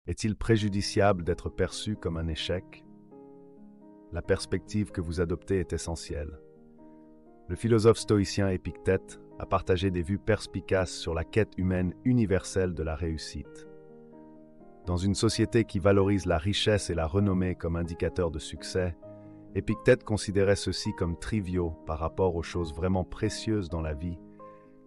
Est-il préjudiciable d'être perçu comme un échec? La perspective que vous adoptez est essentielle. Le philosophe stoïcien Épictète a partagé des vues perspicaces sur la quête humaine universelle de la réussite. Dans une société qui valorise la richesse et la renommée comme indicateurs de succès, Épictète considérait ceux-ci comme triviaux par rapport aux choses vraiment précieuses dans la vie,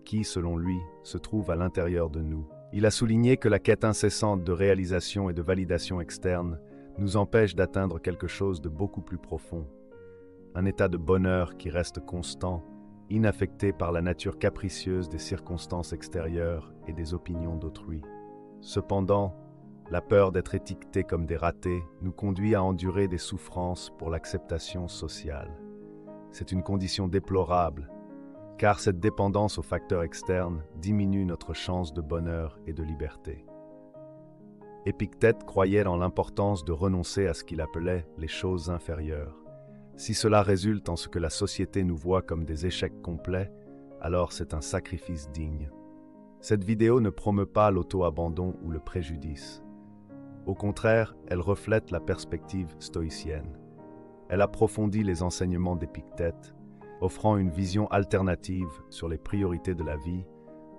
qui, selon lui, se trouvent à l'intérieur de nous. Il a souligné que la quête incessante de réalisation et de validation externe nous empêche d'atteindre quelque chose de beaucoup plus profond. Un état de bonheur qui reste constant, inaffecté par la nature capricieuse des circonstances extérieures et des opinions d'autrui. Cependant, la peur d'être étiquetés comme des ratés nous conduit à endurer des souffrances pour l'acceptation sociale. C'est une condition déplorable, car cette dépendance aux facteurs externes diminue notre chance de bonheur et de liberté. Épictète croyait en l'importance de renoncer à ce qu'il appelait les choses inférieures. Si cela résulte en ce que la société nous voit comme des échecs complets, alors c'est un sacrifice digne. Cette vidéo ne promeut pas l'auto-abandon ou le préjudice. Au contraire, elle reflète la perspective stoïcienne. Elle approfondit les enseignements d'Épictète, offrant une vision alternative sur les priorités de la vie,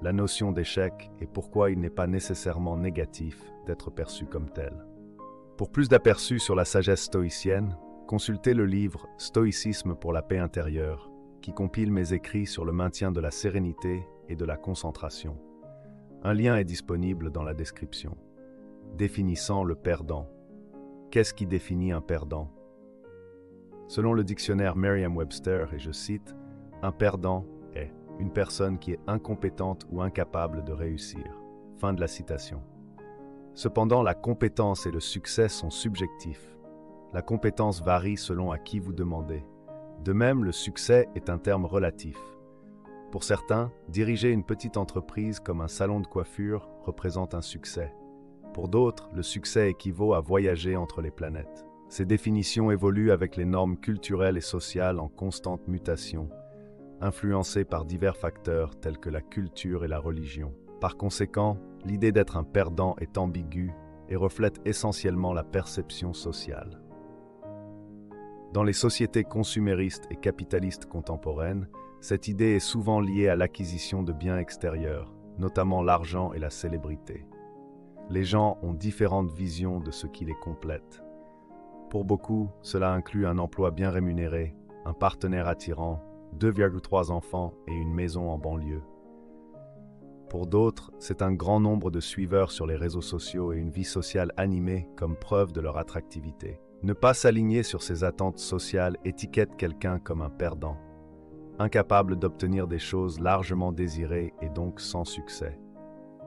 la notion d'échec et pourquoi il n'est pas nécessairement négatif d'être perçu comme tel. Pour plus d'aperçus sur la sagesse stoïcienne, consultez le livre « Stoïcisme pour la paix intérieure » qui compile mes écrits sur le maintien de la sérénité et de la concentration. Un lien est disponible dans la description. Définissant le perdant. Qu'est-ce qui définit un perdant? Selon le dictionnaire Merriam-Webster, et je cite, « Un perdant est une personne qui est incompétente ou incapable de réussir. » Fin de la citation. Cependant, la compétence et le succès sont subjectifs. La compétence varie selon à qui vous demandez. De même, le succès est un terme relatif. Pour certains, diriger une petite entreprise comme un salon de coiffure représente un succès. Pour d'autres, le succès équivaut à voyager entre les planètes. Ces définitions évoluent avec les normes culturelles et sociales en constante mutation, influencées par divers facteurs tels que la culture et la religion. Par conséquent, l'idée d'être un perdant est ambiguë et reflète essentiellement la perception sociale. Dans les sociétés consuméristes et capitalistes contemporaines, cette idée est souvent liée à l'acquisition de biens extérieurs, notamment l'argent et la célébrité. Les gens ont différentes visions de ce qui les complète. Pour beaucoup, cela inclut un emploi bien rémunéré, un partenaire attirant, 2,3 enfants et une maison en banlieue. Pour d'autres, c'est un grand nombre de suiveurs sur les réseaux sociaux et une vie sociale animée comme preuve de leur attractivité. Ne pas s'aligner sur ces attentes sociales étiquette quelqu'un comme un perdant, incapable d'obtenir des choses largement désirées et donc sans succès.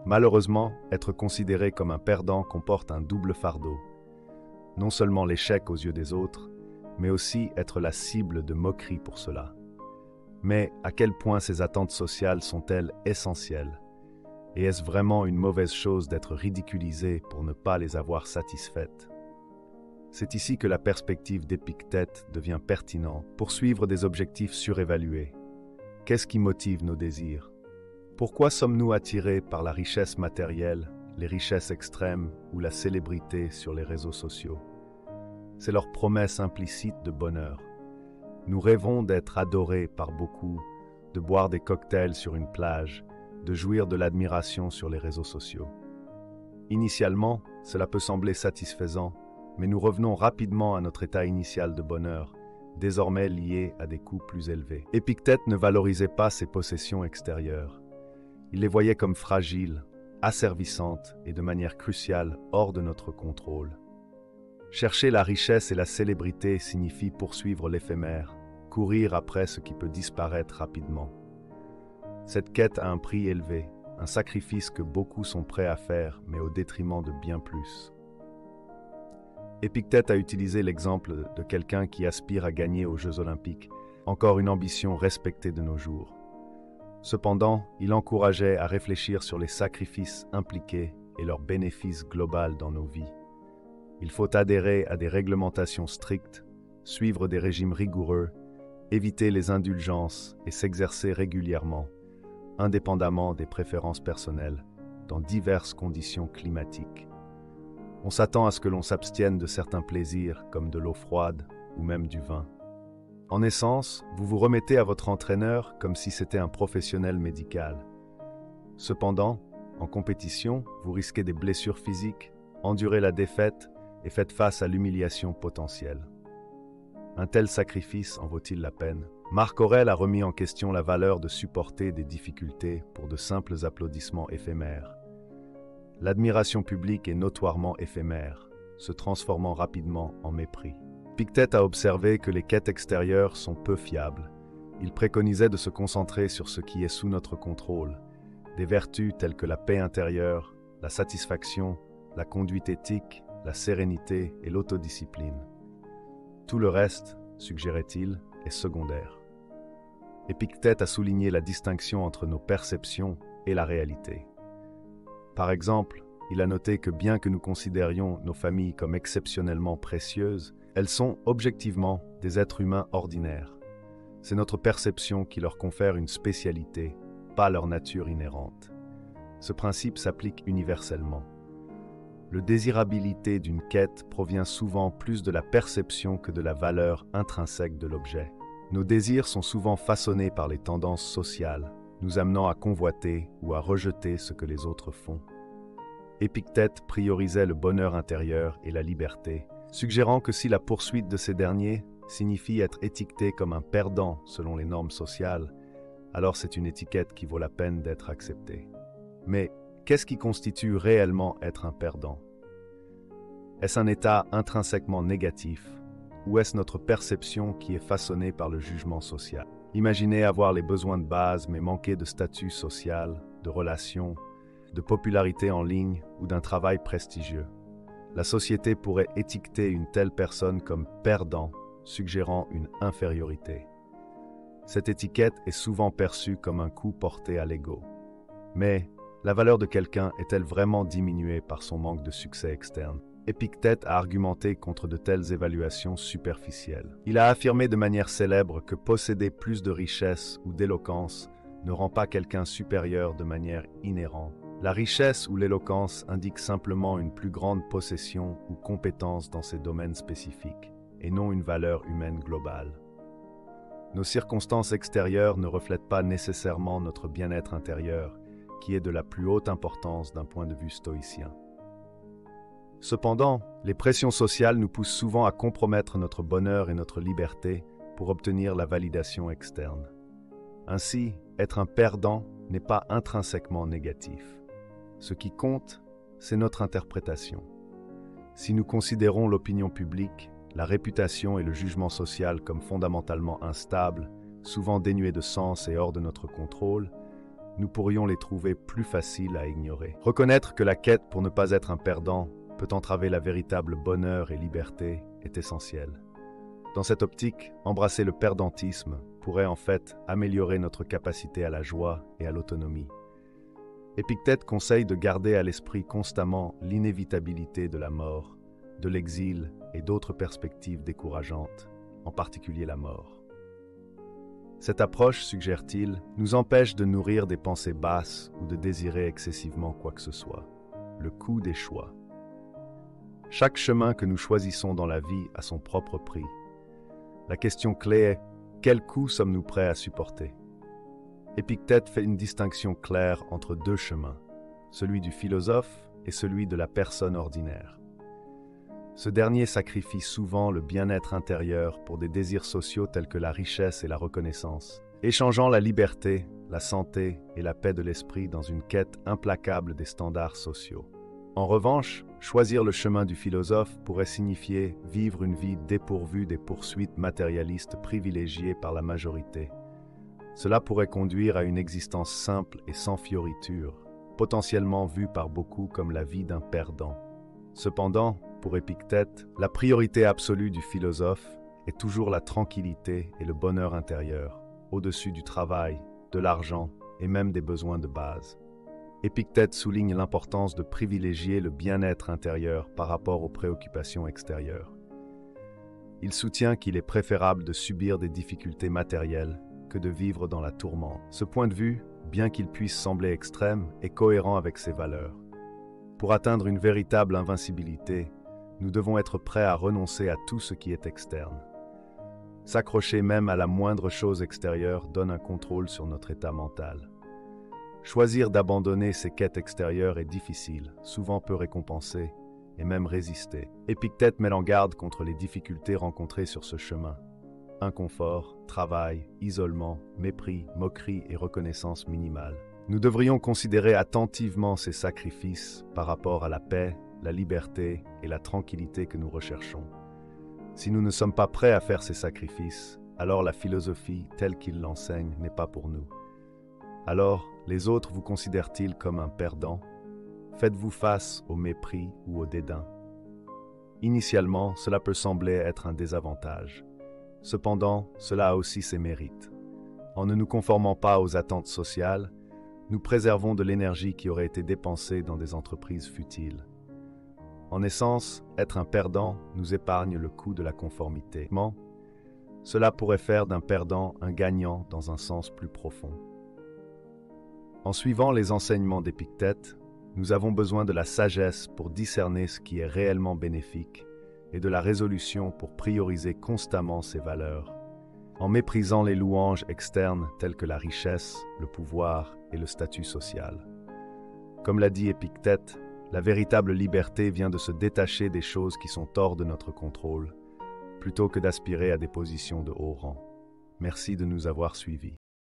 Malheureusement, être considéré comme un perdant comporte un double fardeau. Non seulement l'échec aux yeux des autres, mais aussi être la cible de moqueries pour cela. Mais à quel point ces attentes sociales sont-elles essentielles? Et est-ce vraiment une mauvaise chose d'être ridiculisé pour ne pas les avoir satisfaites? C'est ici que la perspective d'Épictète devient pertinente pour suivre des objectifs surévalués. Qu'est-ce qui motive nos désirs? Pourquoi sommes-nous attirés par la richesse matérielle, les richesses extrêmes ou la célébrité sur les réseaux sociaux? C'est leur promesse implicite de bonheur. Nous rêvons d'être adorés par beaucoup, de boire des cocktails sur une plage, de jouir de l'admiration sur les réseaux sociaux. Initialement, cela peut sembler satisfaisant, mais nous revenons rapidement à notre état initial de bonheur, désormais lié à des coûts plus élevés. Épictète ne valorisait pas ses possessions extérieures. Il les voyait comme fragiles, asservissantes et de manière cruciale hors de notre contrôle. Chercher la richesse et la célébrité signifie poursuivre l'éphémère, courir après ce qui peut disparaître rapidement. Cette quête a un prix élevé, un sacrifice que beaucoup sont prêts à faire, mais au détriment de bien plus. Épictète a utilisé l'exemple de quelqu'un qui aspire à gagner aux Jeux Olympiques, encore une ambition respectée de nos jours. Cependant, il encourageait à réfléchir sur les sacrifices impliqués et leurs bénéfices globaux dans nos vies. Il faut adhérer à des réglementations strictes, suivre des régimes rigoureux, éviter les indulgences et s'exercer régulièrement, indépendamment des préférences personnelles, dans diverses conditions climatiques. On s'attend à ce que l'on s'abstienne de certains plaisirs, comme de l'eau froide ou même du vin. En essence, vous vous remettez à votre entraîneur comme si c'était un professionnel médical. Cependant, en compétition, vous risquez des blessures physiques, endurez la défaite et faites face à l'humiliation potentielle. Un tel sacrifice en vaut-il la peine? Marc Aurèle a remis en question la valeur de supporter des difficultés pour de simples applaudissements éphémères. L'admiration publique est notoirement éphémère, se transformant rapidement en mépris. Épictète a observé que les quêtes extérieures sont peu fiables. Il préconisait de se concentrer sur ce qui est sous notre contrôle, des vertus telles que la paix intérieure, la satisfaction, la conduite éthique, la sérénité et l'autodiscipline. Tout le reste, suggérait-il, est secondaire. Épictète a souligné la distinction entre nos perceptions et la réalité. Par exemple, il a noté que bien que nous considérions nos familles comme exceptionnellement précieuses, elles sont objectivement des êtres humains ordinaires. C'est notre perception qui leur confère une spécialité, pas leur nature inhérente. Ce principe s'applique universellement. La désirabilité d'une quête provient souvent plus de la perception que de la valeur intrinsèque de l'objet. Nos désirs sont souvent façonnés par les tendances sociales, nous amenant à convoiter ou à rejeter ce que les autres font. Épictète priorisait le bonheur intérieur et la liberté, suggérant que si la poursuite de ces derniers signifie être étiqueté comme un perdant selon les normes sociales, alors c'est une étiquette qui vaut la peine d'être acceptée. Mais qu'est-ce qui constitue réellement être un perdant? Est-ce un état intrinsèquement négatif, ou est-ce notre perception qui est façonnée par le jugement social? Imaginez avoir les besoins de base mais manquer de statut social, de relations, de popularité en ligne ou d'un travail prestigieux. La société pourrait étiqueter une telle personne comme perdant, suggérant une infériorité. Cette étiquette est souvent perçue comme un coup porté à l'ego. Mais la valeur de quelqu'un est-elle vraiment diminuée par son manque de succès externe? Épictète a argumenté contre de telles évaluations superficielles. Il a affirmé de manière célèbre que posséder plus de richesse ou d'éloquence ne rend pas quelqu'un supérieur de manière inhérente. La richesse ou l'éloquence indiquent simplement une plus grande possession ou compétence dans ces domaines spécifiques, et non une valeur humaine globale. Nos circonstances extérieures ne reflètent pas nécessairement notre bien-être intérieur, qui est de la plus haute importance d'un point de vue stoïcien. Cependant, les pressions sociales nous poussent souvent à compromettre notre bonheur et notre liberté pour obtenir la validation externe. Ainsi, être un perdant n'est pas intrinsèquement négatif. Ce qui compte, c'est notre interprétation. Si nous considérons l'opinion publique, la réputation et le jugement social comme fondamentalement instables, souvent dénués de sens et hors de notre contrôle, nous pourrions les trouver plus faciles à ignorer. Reconnaître que la quête pour ne pas être un perdant peut entraver la véritable bonheur et liberté est essentiel. Dans cette optique, embrasser le perdantisme pourrait en fait améliorer notre capacité à la joie et à l'autonomie. Épictète conseille de garder à l'esprit constamment l'inévitabilité de la mort, de l'exil et d'autres perspectives décourageantes, en particulier la mort. Cette approche, suggère-t-il, nous empêche de nourrir des pensées basses ou de désirer excessivement quoi que ce soit. Le coût des choix. Chaque chemin que nous choisissons dans la vie a son propre prix. La question clé est, quel coût sommes-nous prêts à supporter? Épictète fait une distinction claire entre deux chemins, celui du philosophe et celui de la personne ordinaire. Ce dernier sacrifie souvent le bien-être intérieur pour des désirs sociaux tels que la richesse et la reconnaissance, échangeant la liberté, la santé et la paix de l'esprit dans une quête implacable des standards sociaux. En revanche, choisir le chemin du philosophe pourrait signifier vivre une vie dépourvue des poursuites matérialistes privilégiées par la majorité. Cela pourrait conduire à une existence simple et sans fioritures, potentiellement vue par beaucoup comme la vie d'un perdant. Cependant, pour Épictète, la priorité absolue du philosophe est toujours la tranquillité et le bonheur intérieur, au-dessus du travail, de l'argent et même des besoins de base. Épictète souligne l'importance de privilégier le bien-être intérieur par rapport aux préoccupations extérieures. Il soutient qu'il est préférable de subir des difficultés matérielles que de vivre dans la tourmente. Ce point de vue, bien qu'il puisse sembler extrême, est cohérent avec ses valeurs. Pour atteindre une véritable invincibilité, nous devons être prêts à renoncer à tout ce qui est externe. S'accrocher même à la moindre chose extérieure donne un contrôle sur notre état mental. Choisir d'abandonner ces quêtes extérieures est difficile, souvent peu récompensé, et même résister. Épictète met en garde contre les difficultés rencontrées sur ce chemin. Inconfort, travail, isolement, mépris, moquerie et reconnaissance minimale. Nous devrions considérer attentivement ces sacrifices par rapport à la paix, la liberté et la tranquillité que nous recherchons. Si nous ne sommes pas prêts à faire ces sacrifices, alors la philosophie telle qu'il l'enseigne n'est pas pour nous. Alors, les autres vous considèrent-ils comme un perdant? Faites-vous face au mépris ou au dédain? Initialement, cela peut sembler être un désavantage. Cependant, cela a aussi ses mérites. En ne nous conformant pas aux attentes sociales, nous préservons de l'énergie qui aurait été dépensée dans des entreprises futiles. En essence, être un perdant nous épargne le coût de la conformité. Cela pourrait faire d'un perdant un gagnant dans un sens plus profond. En suivant les enseignements d'Épictète, nous avons besoin de la sagesse pour discerner ce qui est réellement bénéfique et de la résolution pour prioriser constamment ses valeurs, en méprisant les louanges externes telles que la richesse, le pouvoir et le statut social. Comme l'a dit Épictète, la véritable liberté vient de se détacher des choses qui sont hors de notre contrôle, plutôt que d'aspirer à des positions de haut rang. Merci de nous avoir suivis.